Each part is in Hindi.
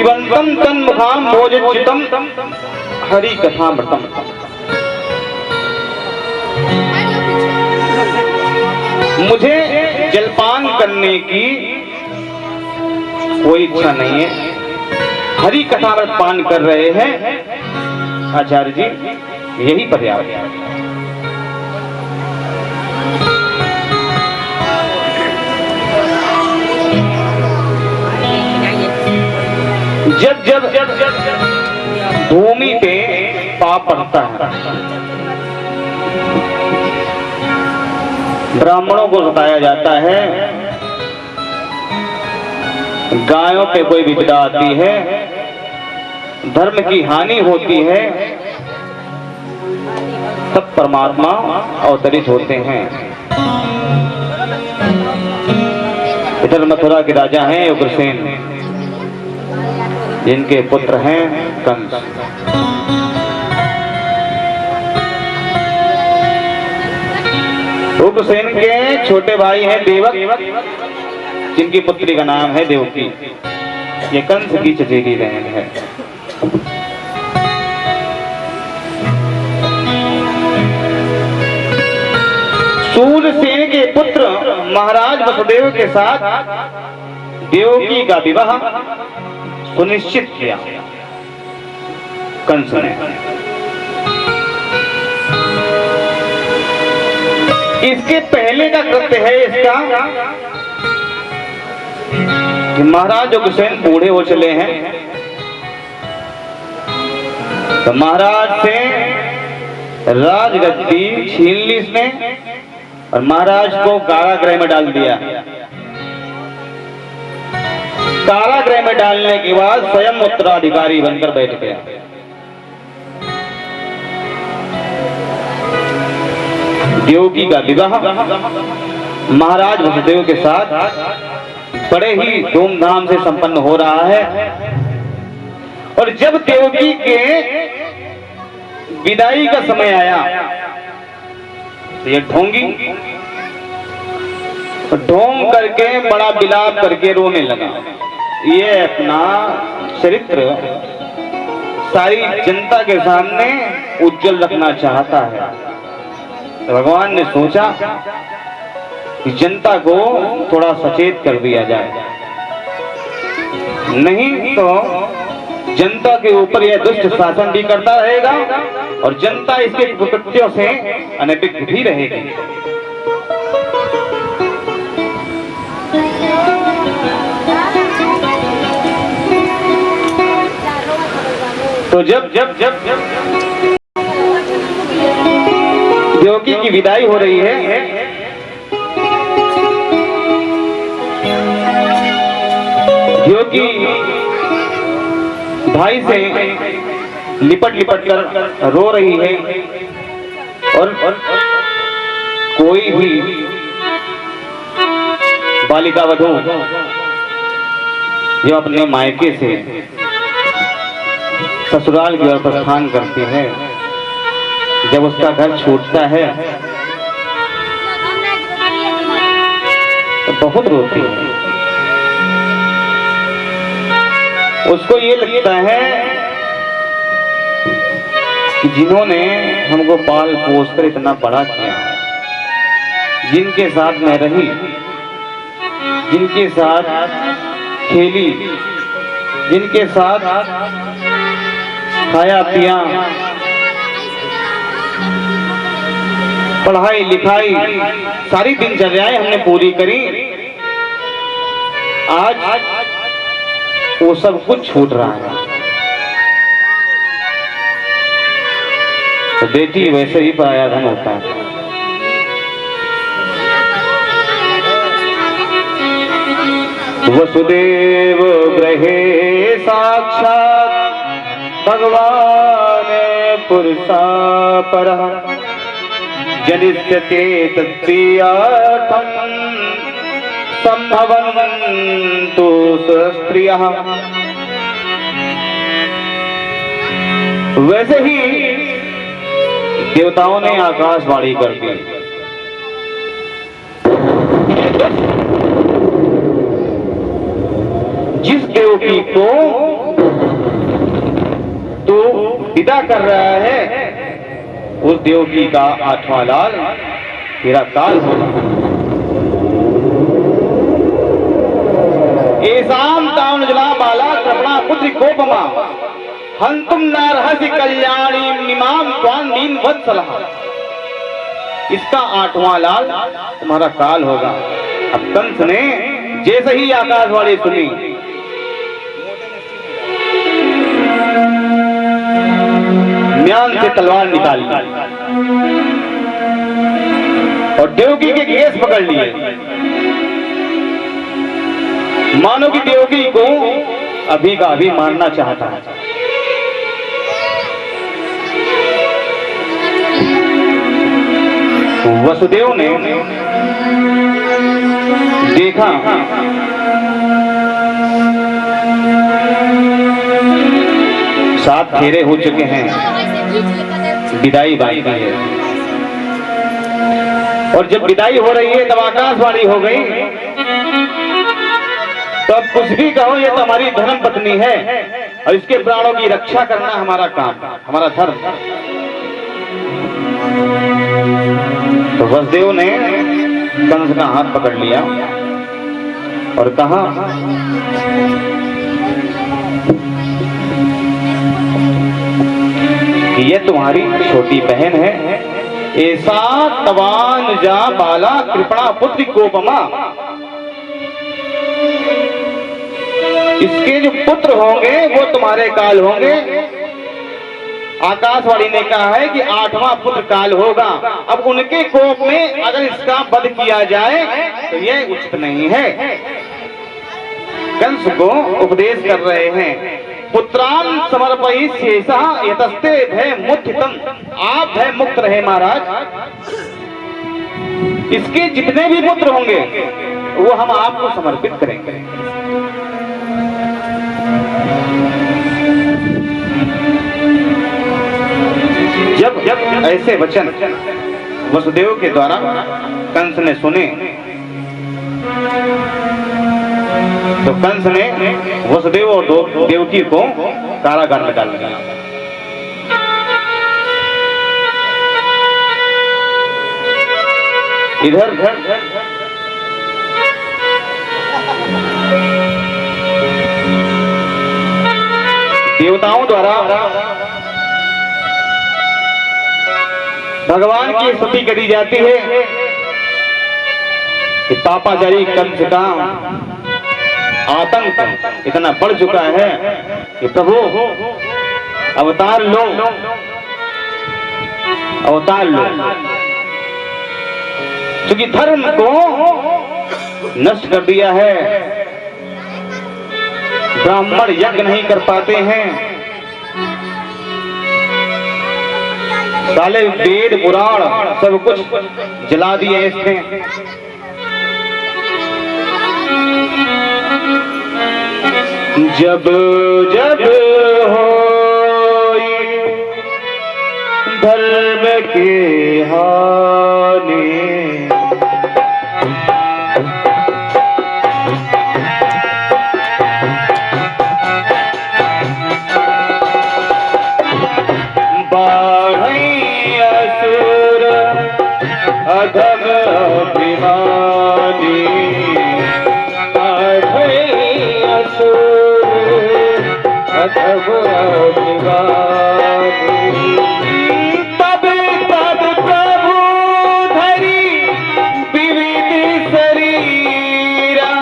पिबंतम तन्मुखाम भोजच्युतम हरि कथामृतम। मुझे जलपान करने की कोई इच्छा नहीं है, हरि कथामृत पान कर रहे हैं आचार्य जी, यही पर्याप्त है। जब भूमि पे पाप पड़ता है, ब्राह्मणों को सताया जाता है, गायों पे कोई विपदा आती है, धर्म की हानि होती है, तब परमात्मा अवतरित होते हैं। इधर मथुरा के राजा हैं उग्रसेन, जिनके पुत्र हैं कंस। उग्रसेन के छोटे भाई हैं देवक, जिनकी पुत्री का नाम है देवकी। ये कंस की चचेरी बहन है। सूरसेन के पुत्र महाराज वसुदेव के साथ देवकी का विवाह सुनिश्चित किया कंस ने। इसके पहले का कृत्य है इसका कि महाराज उग्रसेन बूढ़े हो चले हैं, तो महाराज से राजगद्दी छीन ली इसने और महाराज को कारागृह में डाल दिया। कारागृह में डालने के बाद स्वयं उत्तराधिकारी बनकर बैठ गया। देवकी का विवाह महाराज वसुदेव के साथ बड़े ही धूमधाम से संपन्न हो रहा है। और जब देवकी के विदाई का समय आया तो ये ढोंग करके बड़ा विलाप करके रोने लगा। ये अपना चरित्र सारी जनता के सामने उज्जवल रखना चाहता है। तो भगवान ने सोचा कि जनता को थोड़ा सचेत कर दिया जाए, नहीं तो जनता के ऊपर यह दुष्ट शासन भी करता रहेगा और जनता इसके कृत्यों से अनभिज्ञ भी रहेगी। तो जब देवकी की विदाई हो रही है, देवकी भाई से लिपट कर रो रही है और कोई भी बालिका वधू जो अपने मायके से ससुराल की ओर प्रस्थान करती है, जब उसका घर छूटता है तो बहुत रोती है। उसको ये लगता है कि जिन्होंने हमको पाल पोस कर इतना बड़ा किया, जिनके साथ मैं रही, जिनके साथ खेली, जिनके साथ खाया पिया, पढ़ाई लिखाई सारी दिनचर्याएं हमने पूरी करी, आज वो सब कुछ छूट रहा है। तो बेटी वैसे ही पराया धन होता है। वसुदेव ग्रहे साक्षात् भगवान पुरुषा परः जनिष्यते तत्प्रियार्थं संभवन्तु स्त्रियः। वैसे ही देवताओं ने आकाशवाणी कर दी, जिस देवकी को विदा कर रहा है उस देवकी का आठवां लाल तेरा काल होगा। एसाम तावनजला बाला कृपणा पुत्री कोपमा हंतुम नारहसि कल्याणी निमाम त्वान दीन वत्सलः। इसका आठवां लाल तुम्हारा काल होगा। अब कंस ने जैसे ही आकाशवाणी सुनी, म्यान से तलवार निकाल ली और देवकी के केस पकड़ लिए, मानो कि देवकी को अभी का अभी मारना चाहता है। वसुदेव ने देखा सात फेरे हो चुके हैं, विदाई बाकी है। और जब विदाई हो रही है तब आकाशवाणी हो गई, तो अब कुछ भी कहो ये तो हमारी धर्म पत्नी है और इसके प्राणों की रक्षा करना हमारा काम, हमारा धर्म। तो वसुदेव ने कंस का हाथ पकड़ लिया और कहा, ये तुम्हारी छोटी बहन है, ऐसा तवान जा बाला कृपणा पुत्री कोपमा। इसके जो पुत्र होंगे वो तुम्हारे काल होंगे। आकाशवाणी ने कहा है कि आठवां पुत्र काल होगा। अब उनके कोप में अगर इसका वध किया जाए तो यह उचित नहीं है। कंस को उपदेश कर रहे हैं, पुत्रान समर्पयि शेषा यतस्ते भय मुत्थितम। आप भय मुक्त रहे महाराज, इसके जितने भी पुत्र होंगे वो हम आपको समर्पित करेंगे। जब जब ऐसे वचन वसुदेव के द्वारा कंस ने सुने तो कंस ने वसुदेव और देवकी को कारागार में डाल दिया। इधर देवताओं द्वारा भगवान की स्तुति करी जाती है कि पापाचारी कंस का आतंक इतना बढ़ चुका है कि प्रभु अवतार लो, अवतार लो। क्योंकि धर्म को नष्ट कर दिया है, ब्राह्मण यज्ञ नहीं कर पाते हैं, साले वेद पुराण सब कुछ जला दिए इसने। जब जब हो धर्म की हानि, बाढ़ई असुर अधम अभिमानी, तब तब प्रभु धरी विविध शरीरा,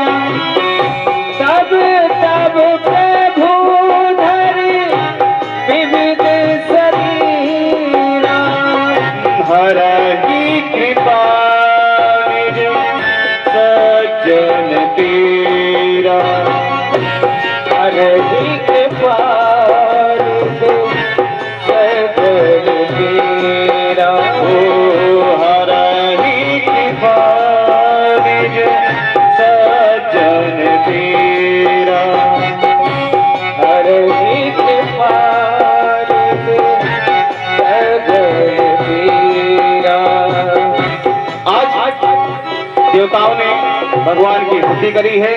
तब तब प्रभु धरी विविध शरीरा, हर की कृपा निज सज्जन तेरा, हर की कृपा देवताओं ने भगवान की स्तुति करी है।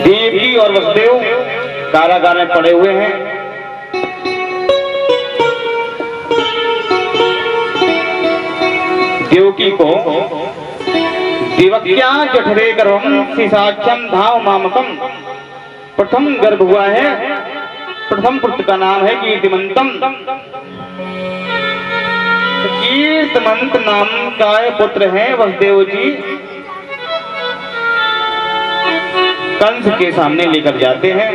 देवकी और वसुदेव कारागार में पड़े हुए हैं। देवकी को देवक्या जठरे गर्भम शिशाख्यम धाव मामकम, प्रथम गर्भ हुआ है, प्रथम पुत्र का नाम है कीर्तिमंतम। कीर्तिमंत नाम का पुत्र है वसुदेव जी। कंस के सामने लेकर जाते हैं।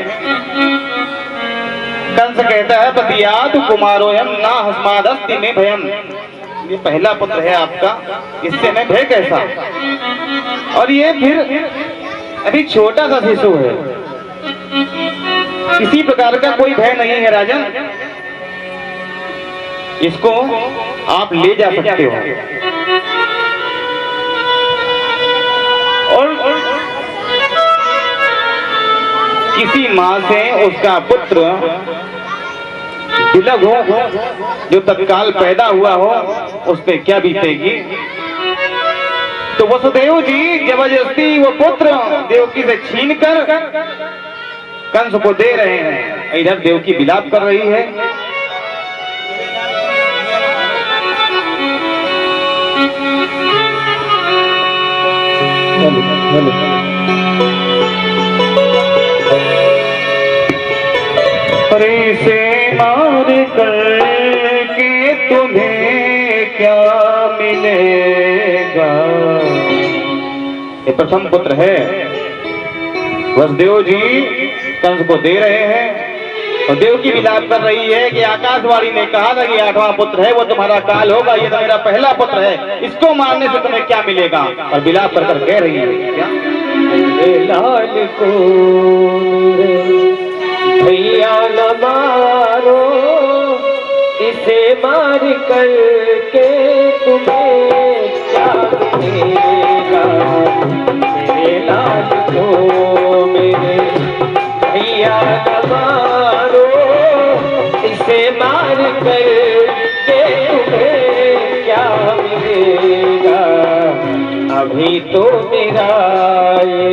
कंस कहता है पतियात कुमारोयम ना हस्मादस्ति में भयम, ये पहला पुत्र है आपका, इससे मैं भय कैसा। और ये फिर अभी छोटा सा शिशु है, किसी प्रकार का कोई भय नहीं है राजन, इसको आप ले जा सकते हो। और किसी माँ से उसका पुत्र विलग हो, जो तत्काल पैदा हुआ हो, उस पे क्या बीतेगी। तो वसुदेव जी जबरदस्ती वो पुत्र देवकी से छीनकर कंस को दे रहे हैं। इधर देवकी विलाप कर रही है। अरे से मार कर के तुम्हें क्या मिलेगा। ये प्रथम पुत्र है, वसुदेव जी कंस को दे रहे हैं। और देवकी विलाप कर रही है कि आकाशवाणी ने कहा था कि 8वां पुत्र है वो तुम्हारा काल होगा, ये तो मेरा पहला पुत्र है, इसको मारने से तुम्हें क्या मिलेगा। और विलाप कर कह रही है क्या, लाल को भैया न मारो, इसे मार कर के तुम्हें क्या मिलेगा। मेरे लाल को मेरे भैया न मारो, इसे मार कर के तुम्हें क्या मिलेगा। अभी तो मेरा ये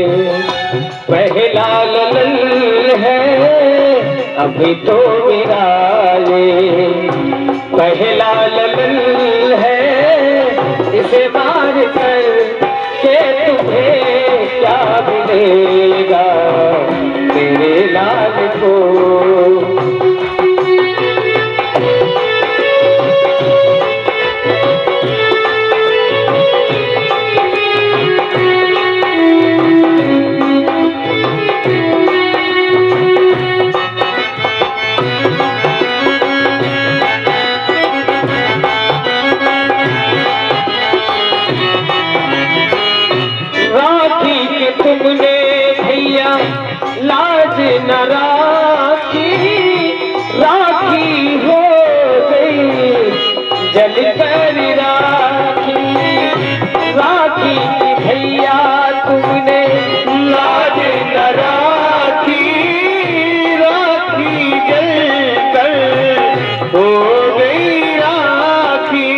पहला ललन है, अभी तो मेरा ये पहला ललन है, इसे मार कर के तुम्हें क्या मिलेगा। तेरे लाल को तुमने भैया लाज न राखी, राखी हो गई जल कर राखी। राखी भैया तुमने लाज न राखी, राखी जल कर हो गई राखी।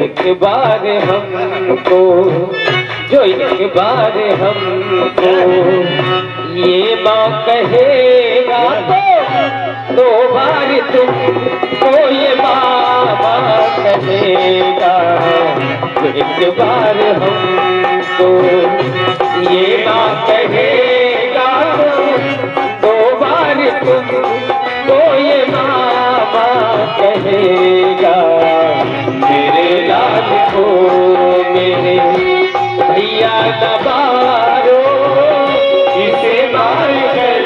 एक बार हमको जो एक बार हमको ये माँ कहेगा, तो 2 बार तुमको ये बाबा कहेगा। जो एक बार हमको ये माँ कहेगा, तो 2 बार तुमको ये मामा कहेगा। मेरे लाल को मेरे भैया दबारो, इसे मार कर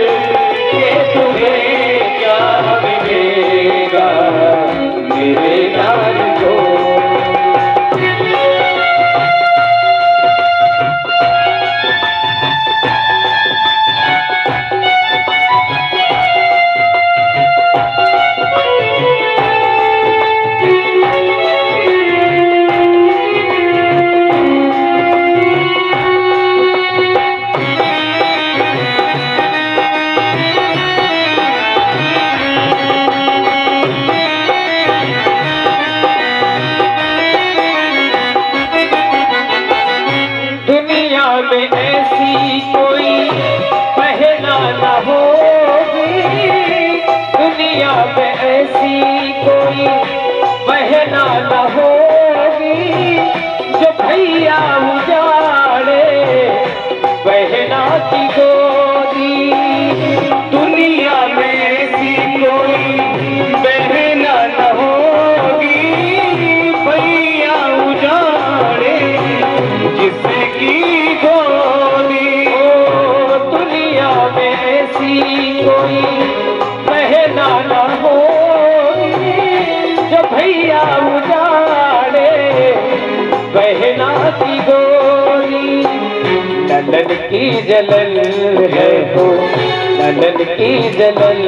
के तुम्हें क्या मिलेगा। मेरे लाल को में ऐसी कोई पहला न हो। दुनिया में ऐसी कोई बहना न होगी जो भैया उजाड़े बहना की गोदी। दुनिया में ऐसी कोई बहना न होगी भैया उजाड़े जिसकी गोदी। ओ दुनिया में ऐसी कोई बहना न होगी जो भैया उजाड़े बहना की गोदी। ललन की जलन है तो ललन की जलन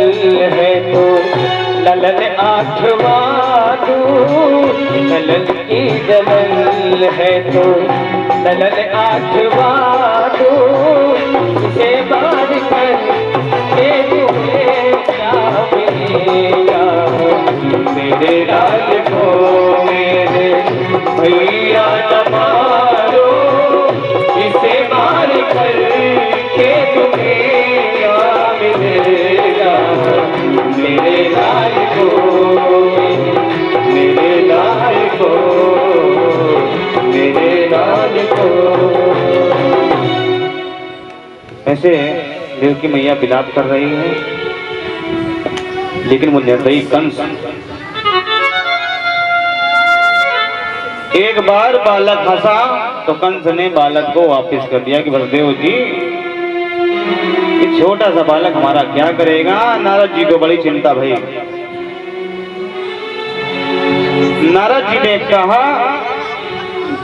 है तो ललन आठवां दूं। ललन की जलन है तो ललन आठवां दूं। इसे बार कर के तुम्हें क्या मिलेगा मेरे लाल को मेरे भैया न मारो। इसे मार कर के तुम्हें क्या मिलेगा मेरे लाल को मेरे लाल को मेरे लाल को। ऐसे देवकी मैया विलाप कर रही है, लेकिन वो निर्दयी कंस एक बार बालक हंसा तो कंस ने बालक को वापस कर दिया कि वसुदेव जी ये छोटा सा बालक हमारा क्या करेगा। नारद जी को बड़ी चिंता भई। नारद जी ने कहा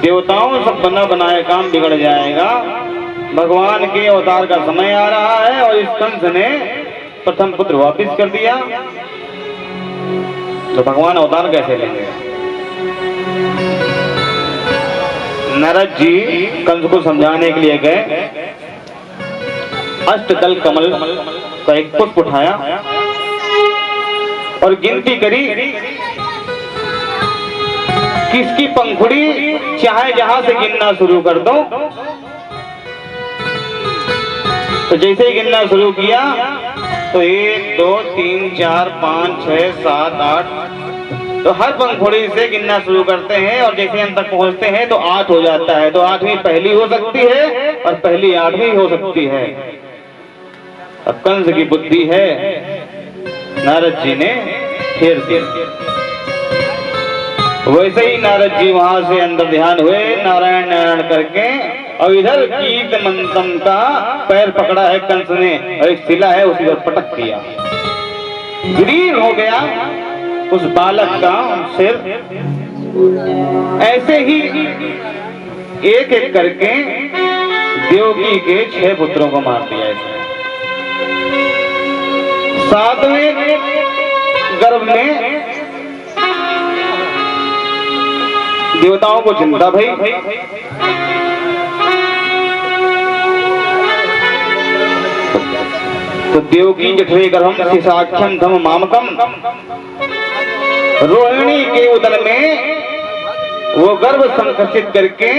देवताओं सब बना बनाए काम बिगड़ जाएगा, भगवान के अवतार का समय आ रहा है और इस कंस ने प्रथम पुत्र वापस कर दिया तो भगवान अवतार कैसे लेंगे। नारद जी कंस को समझाने के लिए गए, अष्टदल कमल का एक पुष्प उठाया और गिनती करी किसकी पंखुड़ी चाहे जहां से गिनना शुरू कर दो। तो जैसे ही गिनना शुरू किया तो 1 2 3 4 5 6 7 8 तो हर पंखुड़ी से गिनना शुरू करते हैं और जैसे अंत तक पहुंचते हैं तो 8 हो जाता है। तो 8वीं पहली हो सकती है और पहली 8वीं हो सकती है। अब कंस की बुद्धि है नारद जी ने फेर दी। वैसे ही नारद जी वहां से अंदर ध्यान हुए, नारायण नारायण करके, और इधर कीट मंतम का पैर पकड़ा है कंस ने और एक शिला है उसी पर पटक दिया, गिरीन हो गया उस बालक का सिर। ऐसे ही एक एक करके देवकी के 6 पुत्रों को मार दिया इसने। 7वें गर्भ में देवताओं को चिंता भई। तो देवकी जठरे गर्भम शिशाख्यम धम मामकम, रोहिणी के उदर में वो गर्भ संकर्षित करके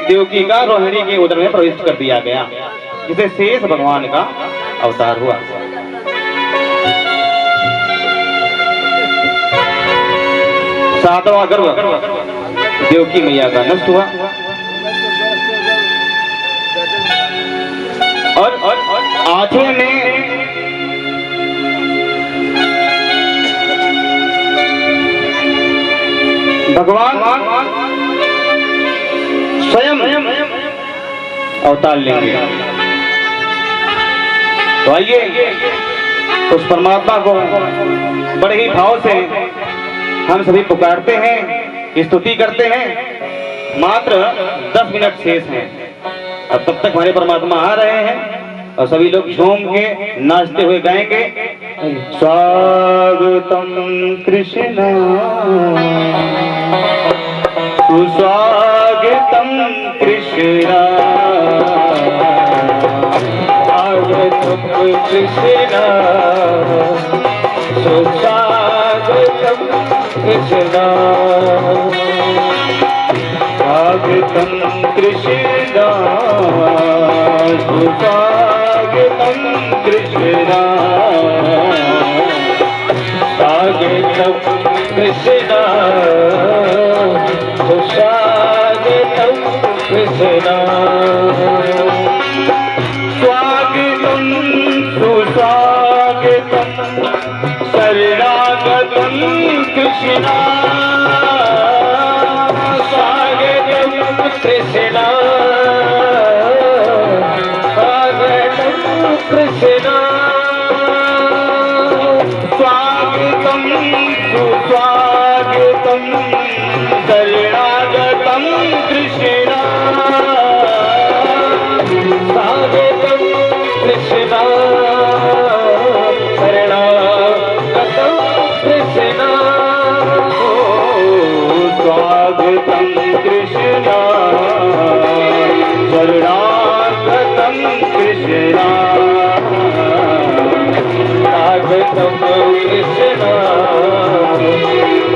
देवकी का रोहिणी के उदर में प्रविष्ट कर दिया गया, जिसे शेष भगवान का अवतार हुआ। सातवां गर्भ देवकी मैया का नष्ट हुआ और 8वें में भगवान स्वयं अवतार लेंगे। तो आइए उस परमात्मा को बड़े ही भाव से हम सभी पुकारते हैं, स्तुति करते हैं। मात्र 10 मिनट शेष हैं, अब तब तक हमारे परमात्मा आ रहे हैं और सभी लोग झूम के नाचते हुए गाएंगे, स्वागतम कृष्ण सुस्वागतम कृष्ण, स्वागतम कृष्ण सुस्वागतम कृष्ण, स्वागतम कृष्ण सुस्वागतम कृष्ण, स्वागतम कृष्णा सुस्वागतम कृष्णा स्वागतम सुस्वागतम शरणागतम कृष्णा स्वागतम कृष्णा स्वागतम कृष्णा स्वागतम सुस्वागतम शरणागतम कृष्णा स्वागतम कृष्णा शरणागतम कृष्णा स्वागतम कृष्णा शरणागतम कृष्णा स्वागतम कृष्णा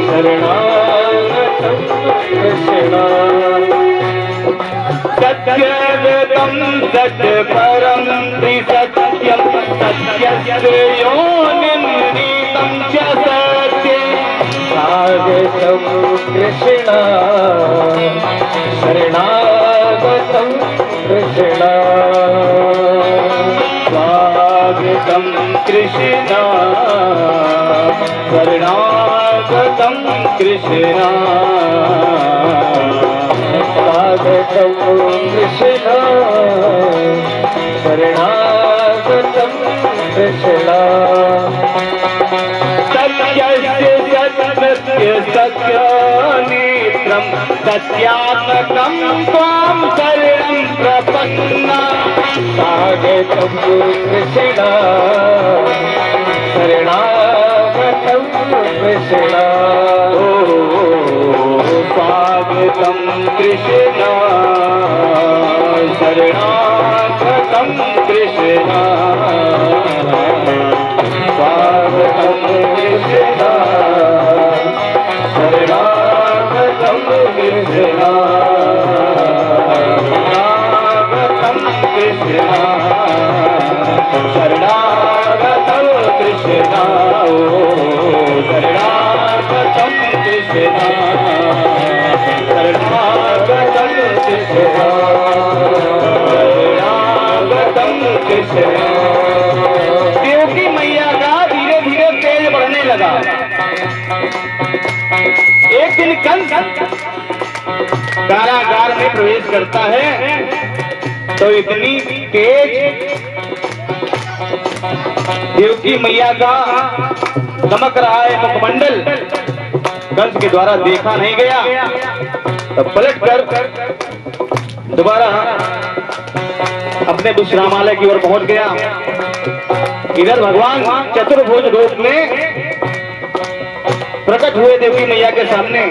शरणागतम कृष्णा सत्यगतम सत्परम त्रिसत्यम सत्यस्य योनिर्नीतं च सत्यम् स्वागतम कृष्णा शरणागतम कृष्णा स्वागतम कृष्णा शरणागतम कृष्णा स्वागतम कृष्णा शरणागतम कृष्णा सत्यस्य सत्य सत्यानेत्रं सत्यात्मकं त्वां शरणं प्रपन्ना स्वागतम कृष्णा शरणागतम कृष्णा स्वागतं कृष्णा शरणागतं कृष्णा स्वागतं कृष्णा शरणागतं कृष्णा शरणागतं कृष्णा शरणागतं कृष्णा शरणागतं कृष्णा शरणागतं कृष्णा शरणागतं कृष्णा। देवकी मैया का धीरे धीरे तेज बढ़ने लगा। एक दिन कंस कारागार में प्रवेश करता है तो इतनी तेज देवकी मैया का चमक रहा है मुखमंडल कंस के द्वारा देखा नहीं गया। तो पलट कर दोबारा अपने विश्रामालय की ओर पहुंच गया। इधर भगवान चतुर्भुज रूप में प्रकट हुए देवकी मैया के सामने।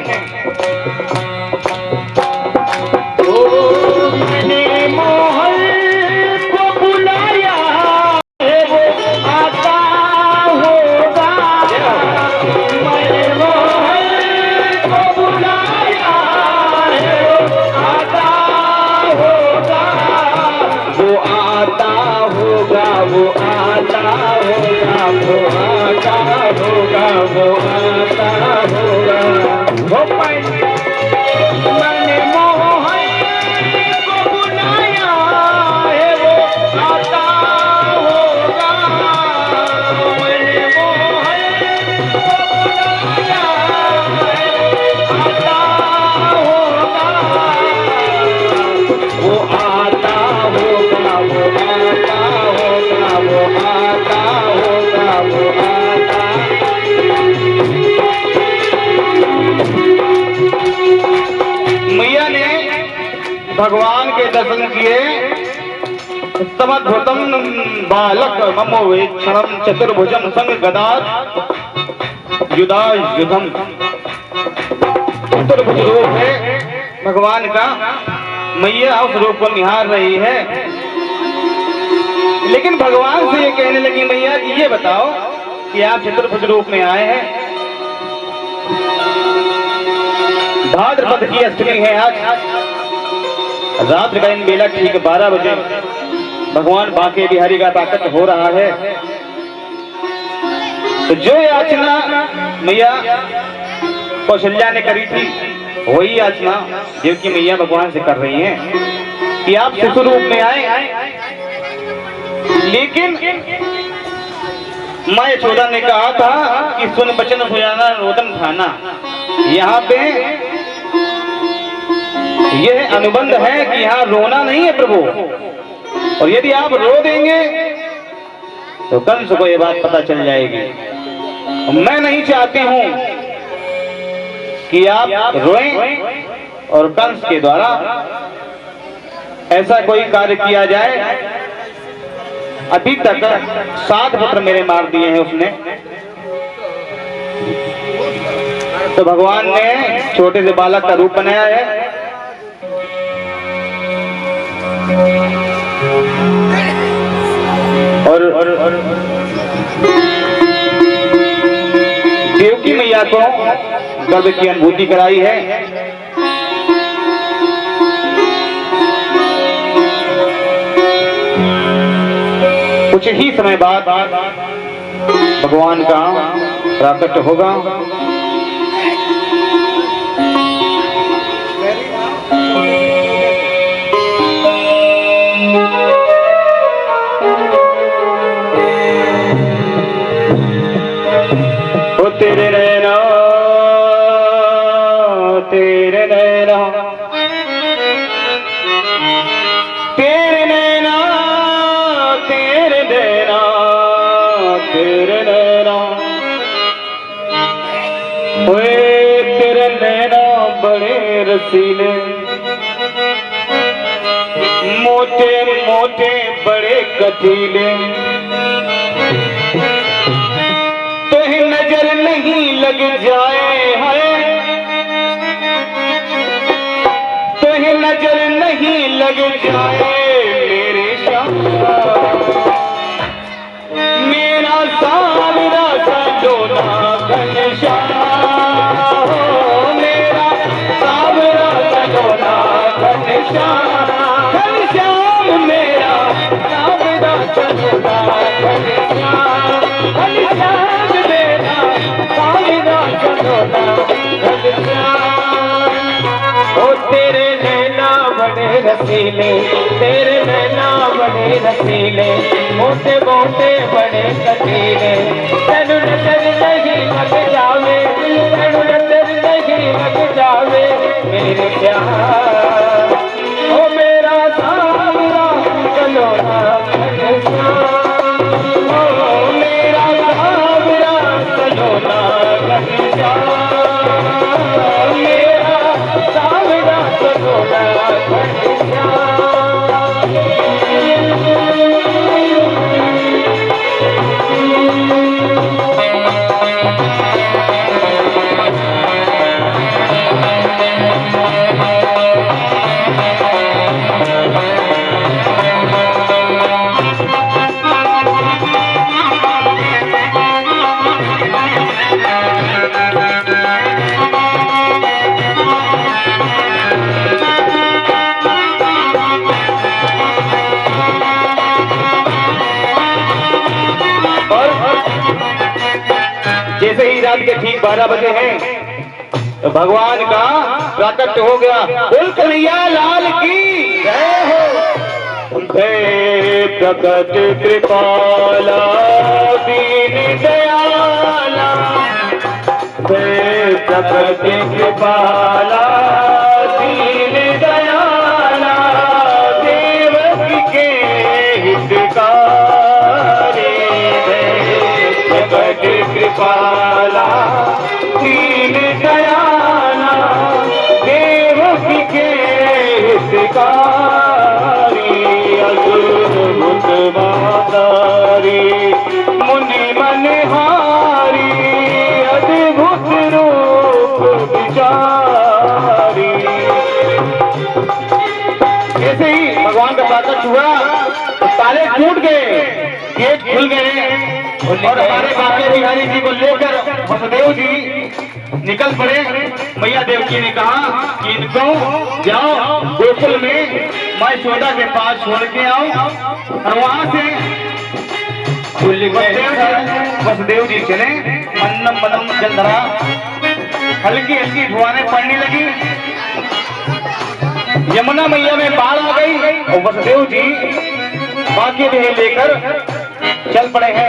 मैंने मोहन को बुलाया है वो आता होगा। मैंने मोहन को बुलाया है वो आता होगा। वो आता होगा वो आता होगा वो आता होगा वो आता होगा। वो मैंने मोहन को बुलाया है वो आता होगा। मैंने मोहन को बुलाया है आता होगा। वो आता होगा वो आता होगा वो आता होगा वो आता। मैया ने भगवान के दर्शन किए। समद्भुतम बालक ममोवेक्षणम चतुर्भुजम संग गदार युधायुधम। चतुर्भुज रूप है भगवान का। मैया उस रूप को निहार रही है। लेकिन भगवान से ये कहने लगी मैया कि ये बताओ कि आप चतुर्भुज रूप में आए हैं। भाद्रपद की अष्टमी है आज। रात्रि का इन बेला ठीक 12 बजे भगवान बांके बिहारी का प्राकट हो रहा है। तो जो याचना मैया कौशल्या ने करी थी वही याचना देवकी मैया भगवान से कर रही हैं कि आप शिशु रूप में आए। लेकिन माँ यशोदा ने कहा था कि सुन बचन सुजाना रोदन खाना। यहाँ पे यह अनुबंध है कि यहाँ रोना नहीं है प्रभु, और यदि आप रो देंगे तो कंस को यह बात पता चल जाएगी। मैं नहीं चाहती हूं कि आप रोएं और कंस के द्वारा ऐसा कोई कार्य किया जाए। अभी तक 7 पुत्र मेरे मार दिए हैं उसने, तो भगवान ने छोटे से बालक का रूप बनाया है। और देवकी मैया को गर्भ की अनुभूति कराई है। कुछ ही समय बाद भगवान का प्राकट्य होगा। तेरे नैना तेरे नैना तेरे नैना तेरे नैना तेरे नैना ओए तेरे नैना बड़े रसीले मोटे मोटे बड़े कटीले, नजर नहीं लग जाए है तो नजर नहीं लग जाए मेरे श्याम। मेरा सावरा सजोना घनश्याम, मेरा सावरा सजोना घनश्याम, घनश्याम मेरा सावरा सजोना घनश्याम, घनश्याम ओ तेरे नैना बड़े रसीले, तेरे नैना बड़े रसीले, मोटे मोटे बड़े कटीले, तेनु नजर नहीं लग जावे, तेनु नजर नहीं लग जावे मेरे प्यार। ओ मेरा सावरा सजोना घनश्याम, ओ मेरा सावरा सजोना घनश्याम, मेरा सावरा सजोना घनश्याम। जैसे ही रात के ठीक 12 बजे हैं तो भगवान का प्राकट्य हो गया। बोल कन्हैया लाल की जय हो। जय प्रकट कृपाला दीन दयाला, जय प्रकट कृपाला दीन दयाला, देवकी के हितकारी, प्रकट कृपाला दीन दयाला, देवकी के हितकारी, अद्भुत महतारी मुनि मनहारी, अद्भुत रूप विचारी। ऐसे ही भगवान का प्राकट हुआ, ताले टूट गए, गेट खुल गए और हमारे बाके बिहारी जी को लेकर वसुदेव जी निकल पड़े। मैया देवकी ने कहा कि इनको जाओ गोकुल में माँ यशोदा के पास छोड़ के आओ, और वहां से वसुदेव जी चले, अन्नम बनम जल धरा, हल्की हल्की फुहारें पड़ने लगी, यमुना मैया में बाढ़ आ गई और वसुदेव जी बाकी भी लेकर चल पड़े हैं।